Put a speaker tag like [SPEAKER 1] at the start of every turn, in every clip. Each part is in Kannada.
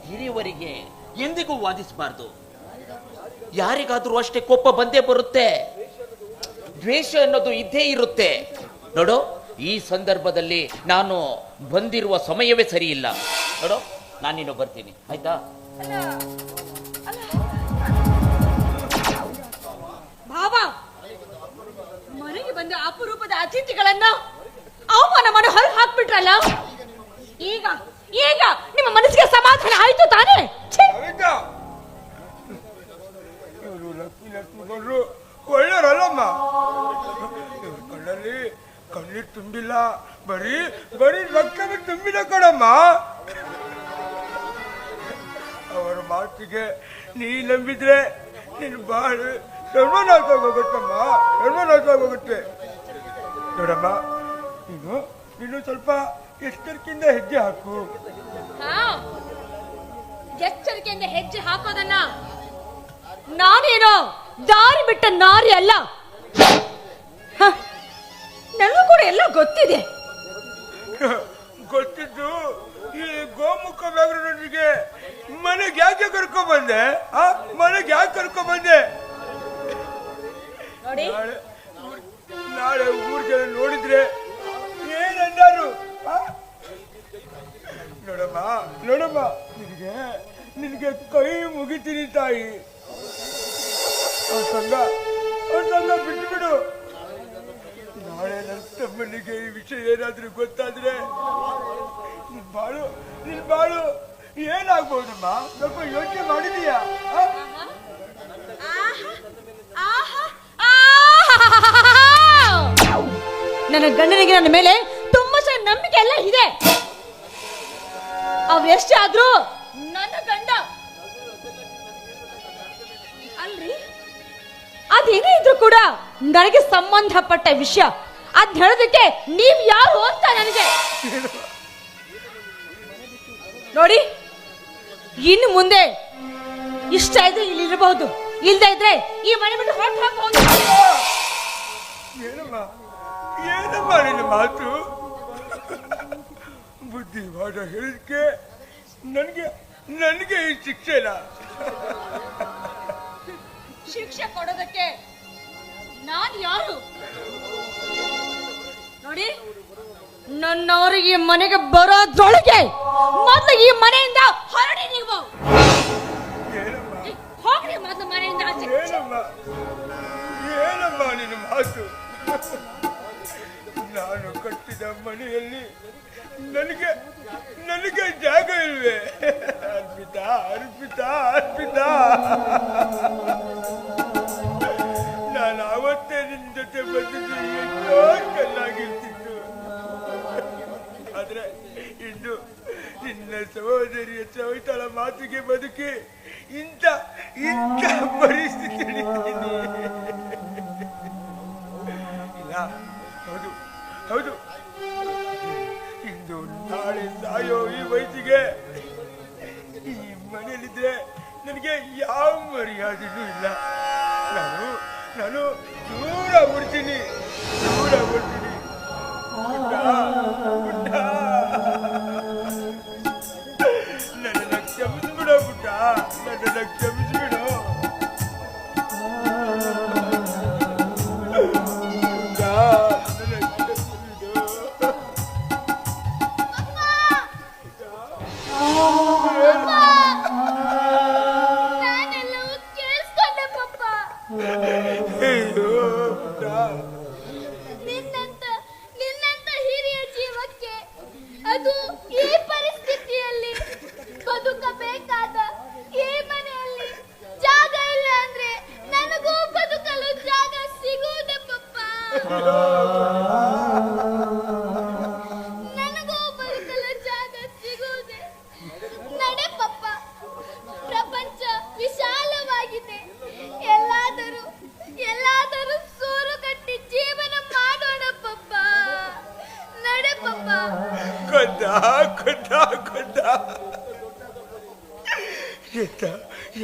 [SPEAKER 1] ಹಿರಿಯವರಿಗೆ ಎಂದಿಗೂ ವಾದಿಸಬಾರ್ದು. ಯಾರಿಗಾದ್ರೂ ಅಷ್ಟೇ ಕೋಪ ಬಂದೇ ಬರುತ್ತೆ, ದ್ವೇಷ ಅನ್ನೋದು ಇದ್ದೇ ಇರುತ್ತೆ. ನೋಡು, ಈ ಸಂದರ್ಭದಲ್ಲಿ ನಾನು ಬಂದಿರುವ ಸಮಯವೇ ಸರಿ ಇಲ್ಲ. ನೋಡು, ನಾನಿನ್ನು ಬರ್ತೀನಿ, ಆಯ್ತಾ?
[SPEAKER 2] ಭಾವ, ಮನೆಗೆ ಬಂದ ಅಪರೂಪದ ಅತಿಥಿಗಳನ್ನ ಅವಮಾನ ಮಾಡಿ ಹೊರಗೆ ಹಾಕ್ಬಿಟ್ರಲ್ಲ. ಈಗ ಈಗ ನಿಮ್ಮ ಮನಸ್ಸಿಗೆ ಸಮಾಧಾನ ಆಯ್ತು ತಾನೇ?
[SPEAKER 3] ಇವರು ಲಕ್ಷ್ಮಿ ಲಕ್ಷ್ಮಿಗಳು ಒಳ್ಳೆಯವರಲ್ಲಮ್ಮ. ಕಣ್ಣಲ್ಲಿ ಕಣ್ಣೀರು ತುಂಬಿಲ್ಲ, ಬರೀ ಬರೀ ರಕ್ತವೇ ತುಂಬಿದ ಕಣಮ್ಮ. ಅವರ ಮಾತಿಗೆ ನೀ ನಂಬಿದ್ರೆ ನೀನು ಬಾಳು ಸರ್ವನಾಶವಾಗೋಗುತ್ತಮ್ಮ, ಸರ್ವನಾಶವಾಗೋಗುತ್ತೆ. ನೋಡಮ್ಮ, ನೀನು ಸ್ವಲ್ಪ ಎಚ್ಚರಿಕೆಯಿಂದ ಹೆಜ್ಜೆ ಹಾಕು.
[SPEAKER 2] ಎಚ್ಚರಿಕೆಯಿಂದ ಹೆಜ್ಜೆ ಹಾಕೋದನ್ನ ನಾನೇನೋ ದಾರಿ ಬಿಟ್ಟ ನಾರಿ ಅಲ್ಲ. ನನಗೂ ಕೂಡ ಎಲ್ಲ ಗೊತ್ತಿದೆ.
[SPEAKER 3] ಗೊತ್ತಿದ್ದು ಈ ಗೋಮುಖ ವ್ಯಾಘ್ರನಿಗೆ ಮನೆಗೆ ಯಾಕೆ ಕರ್ಕೊಂಡ್ ಬಂದೆ? ಮನೆಗೆ ಯಾಕೆ ಕರ್ಕೊಂಡ್ ಬಂದೆ? ನಾಳೆ ಊರ್ ಜನ ನೋಡಿದ್ರೆ ಏನಂದಾರು? ನೋಡಮ್ಮ ನೋಡಮ್ಮ, ನಿನಗೆ ಕೈ ಮುಗಿತೀನಿ ತಾಯಿ. ಸಂಘ ಬಿಟ್ಟು ಬಿಡು. ನಾಳೆ ನನ್ನ ತಮ್ಮನಿಗೆ ಈ ವಿಷಯ ಏನಾದ್ರೂ ಗೊತ್ತಾದ್ರೆ ನಿನ್ ಬಾಳು ಏನಾಗ್ಬೋದಮ್ಮ? ಸ್ವಲ್ಪ ಯೋಚನೆ ಮಾಡಿದೀಯಾ?
[SPEAKER 2] ನನ್ನ ಗಂಡನಿಗೆ ನನ್ನ ಮೇಲೆ ತುಂಬಾ ನಂಬಿಕೆ ಎಲ್ಲ ಇದೆ. ಅವ್ರೆಷ್ಟೇ ಆದ್ರೂ ನನ್ನ ಗಂಡ ಅಲ್ರಿ. ಅದೇನೇ ಇದ್ರು ಕೂಡ ನನಗೆ ಸಂಬಂಧಪಟ್ಟ ವಿಷಯ. ಅದ್ ಹೇಳೋದಕ್ಕೆ ನೀವ್ ಯಾರು ಅಂತ ನನಗೆ ನೋಡಿ. ಇನ್ನು ಮುಂದೆ ಇಷ್ಟ ಇದ್ರೆ ಇಲ್ಲಿ ಇರಬಹುದು, ಇಲ್ದೇ ಇದ್ರೆ ಈ ಮನೆ ಬಿಟ್ಟು ಹೊರಟು ಹೋಗಬಹುದು.
[SPEAKER 3] ಏನಮ್ಮ ನಿನ್ನ ಮಾತು? ಬುದ್ಧಿವಾದ ಹೇಳಿಕೆ ನನಗೆ ಈ ಶಿಕ್ಷೆನ?
[SPEAKER 2] ಶಿಕ್ಷೆ ಕೊಡೋದಕ್ಕೆ ನಾನು ಯಾರು ನೋಡಿ? ನನ್ನವರಿಗೆ ಮನೆಗೆ ಬರೋದ್ರೊಳಗೆ ಮೊದಲು ಈ ಮನೆಯಿಂದ ಹೊರಡಿ. ನೀವು ಹೋಗ್ರಿ ಮೊದಲು ಮನೆಯಿಂದ ಆಚೆ.
[SPEAKER 3] ಏನಮ್ಮ ನಿನ್ನ ಮಾತು? ನಾನು ಕಟ್ಟಿದ ಮನೆಯಲ್ಲಿ ನನಗೆ ಜಾಗ ಇಲ್ವೇ? ಅರ್ಪಿತಾ ಅರ್ಪಿತಾ ಅರ್ಪಿತಾ, ನಾನು ಅವತ್ತೇ ನಿನ್ನ ಜೊತೆ ಬಂದಿದ್ದು ಎಷ್ಟೋ ಚೆನ್ನಾಗಿರ್ತಿತ್ತು. ಆದ್ರೆ ಇನ್ನು ನಿನ್ನ ಸಹೋದರಿಯ ಸವಿತಳ ಮಾತಿಗೆ ಬದುಕಿ ಇಂಥ ಪರಿಸ್ಥಿತಿ ಇಲ್ಲ. ಹೌದು ಹೌದು, ಇಂದು ನಾಳೆ ಸಾಯೋ ಈ ವಯಸ್ಸಿಗೆ ಈ ಮನೆಯಲ್ಲಿದ್ರೆ ನನಗೆ ಯಾವ ಮರ್ಯಾದೆನೂ ಇಲ್ಲ. ನಾನು ದೂರ ಬಿಡ್ತೀನಿ. ನನ್ನನ್ನು ಕ್ಷಮಿಸ್ಬಿಡೋ ಪುಟ್ಟ, ನನ್ನನ್ನು ಕ್ಷಮಿಸ್ಬಿಡು.
[SPEAKER 4] ನಿನ್ನಂತ ಹಿರಿಯ ಜೀವಕ್ಕೆ ಅದು ಈ ಪರಿಸ್ಥಿತಿಯಲ್ಲಿ ಬದುಕಬೇಕಾದ ಈ ಮನೆಯಲ್ಲಿ ಜಾಗ ಇಲ್ಲ ಅಂದ್ರೆ ನನಗೂ ಬದುಕಲು ಜಾಗ ಸಿಗುವುದೇ ಪಪ್ಪ. ನನಗೂ ಬದುಕಲು ಜಾಗ ಸಿಗುವುದೇ. ನಡೆ ಪಪ್ಪ, ಪ್ರಪಂಚ ವಿಶಾಲವಾಗಿದೆ. ಎಲ್ಲಾದರೂ ಸೂರು ಕಟ್ಟಿ ಜೀವನ ಮಾಡೋಣ ಪಪ್ಪ. ನಡೆ ಪಪ್ಪ.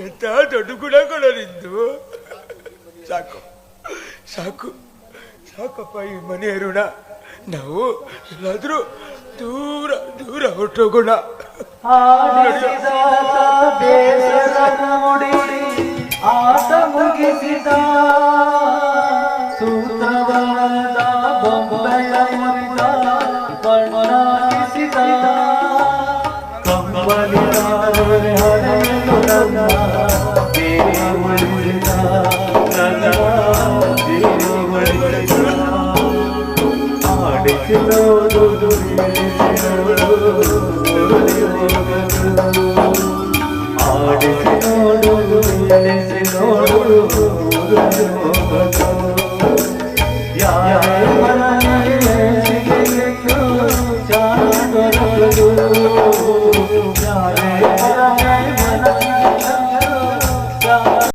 [SPEAKER 3] ಎಂತ ದೊಡ್ಡ ಗುಣಗಳು ನಿಂದು. ಸಾಕಪ್ಪ ಈ ಮನೆಯ ಋಣ. ನಾವು ಎಲ್ಲಾದ್ರೂ ದೂರ ಹೊರಟೋಗೋಣ.
[SPEAKER 5] ಕಂಬಳಿದ ಹರೆಯಲು ನನ್ನ ದೇವಳಿದ ನನ್ನ ದೇವಳಿದ ಆಡಿಸಿರೋದು ದುಡಿಸಿರೋದು